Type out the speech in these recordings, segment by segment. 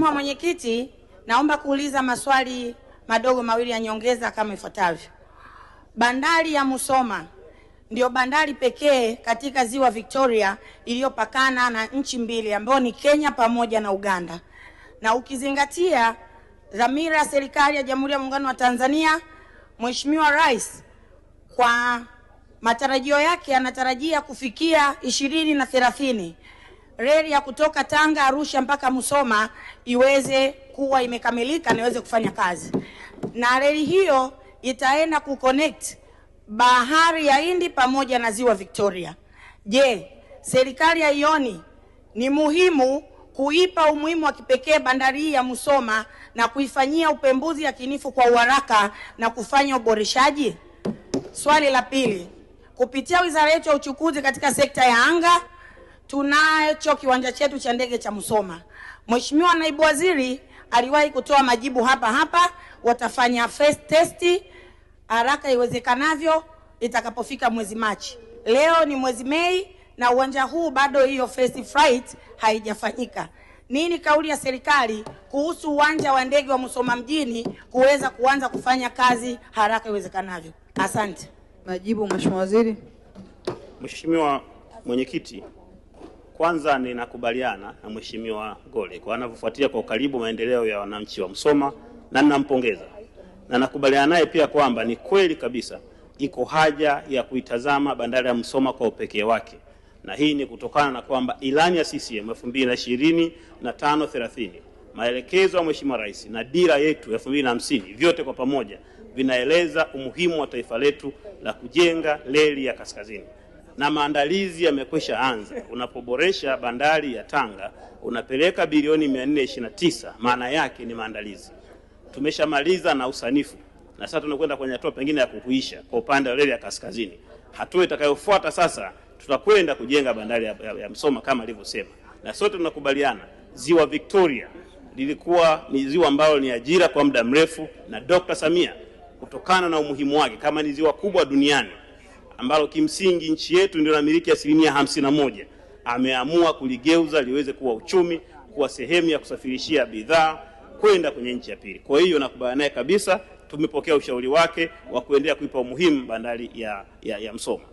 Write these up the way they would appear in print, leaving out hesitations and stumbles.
Mheshimiwa Mwenyekiti, naomba kuuliza maswali madogo mawili ya nyongeza kama ifuatavyo. Bandari ya Musoma ndio bandari pekee katika Ziwa Victoria iliyopakana na nchi mbili ambayo ni Kenya pamoja na Uganda. Na ukizingatia dhamira ya serikali ya Jamhuri ya Muungano wa Tanzania, Mheshimiwa Rais kwa matarajio yake anatarajia kufikia 2030 reli ya kutoka Tanga, Arusha mpaka Musoma iweze kuwa imekamilika na iweze kufanya kazi. Na reli hiyo itaenda kuconnect bahari ya Hindi pamoja na Ziwa Victoria. Je, serikali haioni ni muhimu kuipa umuhimu wa kipekee bandari hii ya Musoma na kuifanyia upembuzi yakinifu kwa uharaka na kufanya uboreshaji? Swali la pili, kupitia wizara yetu ya uchukuzi katika sekta ya anga, tunacho kiwanja chetu cha ndege cha Musoma. Mheshimiwa Naibu Waziri aliwahi kutoa majibu hapa, watafanya first test haraka iwezekanavyo itakapofika mwezi Machi. Leo ni mwezi Mei na uwanja huu bado hiyo first flight haijafanyika. Nini kauli ya serikali kuhusu uwanja wa ndege wa Musoma mjini kuweza kuanza kufanya kazi haraka iwezekanavyo? Asante. Majibu, Mheshimiwa Waziri. Mheshimiwa Mwenyekiti, kwanza ninakubaliana na Mheshimiwa Gole kwa anavyofuatia kwa ukaribu maendeleo ya wananchi wa Musoma na ninampongeza. Na nakubaliana naye pia kwamba ni kweli kabisa iko haja ya kuitazama bandari ya Musoma kwa upekee wake. Na hii ni kutokana na kwamba ilani ya CCM 2025-30, maelekezo ya Mheshimiwa Rais na dira yetu 2050 vyote kwa pamoja vinaeleza umuhimu wa taifa letu la kujenga reli ya kaskazini. Na maandalizi yamekwisha anza. Unapoboresha bandari ya Tanga unapeleka bilioni 429, maana yake ni maandalizi. Tumeshamaliza na usanifu na sasa tunakwenda kwenye hatua pengine ya kuhuisha kwa upande wa reli ya kaskazini. Hatua itakayofuata sasa tutakwenda kujenga bandari ya Musoma kama alivyosema. Na sote tunakubaliana Ziwa Victoria lilikuwa ni ziwa ambalo ni ajira kwa muda mrefu, na Dr. Samia kutokana na umuhimu wake kama ni ziwa kubwa duniani ambalo kimsingi nchi yetu ndio inamiliki 51%, ameamua kuligeuza liweze kuwa uchumi, kuwa sehemu ya kusafirishia bidhaa kwenda kwenye nchi ya pili. Kwa hiyo nakubaliana naye kabisa, tumepokea ushauri wake wa kuendelea kuipa umuhimu bandari ya Musoma.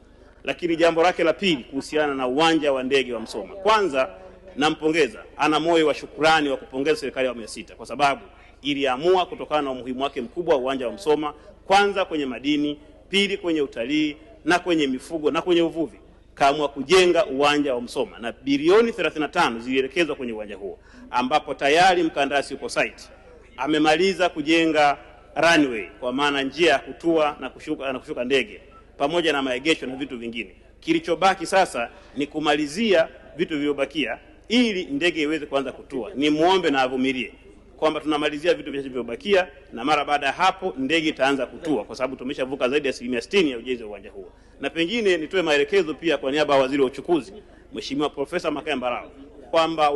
Lakini jambo lake la pili kuhusiana na uwanja wa ndege wa Musoma, kwanza nampongeza, ana moyo wa shukrani wa kupongeza serikali ya awamu ya 6 kwa sababu iliamua kutokana na umuhimu wake mkubwa wa uwanja wa Musoma, kwanza kwenye madini, pili kwenye utalii na kwenye mifugo na kwenye uvuvi, kaamua kujenga uwanja wa Musoma na bilioni 35 zilielekezwa kwenye uwanja huo, ambapo tayari mkandarasi yuko site amemaliza kujenga runway kwa maana njia ya kutua na kushuka ndege pamoja na maegesho na vitu vingine. Kilichobaki sasa ni kumalizia vitu vilivyobakia ili ndege iweze kuanza kutua. Ni muombe na avumilie kwamba tunamalizia vitu vilivyobakia na mara baada ya hapo ndege itaanza kutua kwa sababu tumeshavuka zaidi ya 60% ya ujenzi wa uwanja huo. Na pengine nitoe maelekezo pia kwa niaba ya Waziri wa Uchukuzi Mheshimiwa Profesa Makaya Mbarao kwamba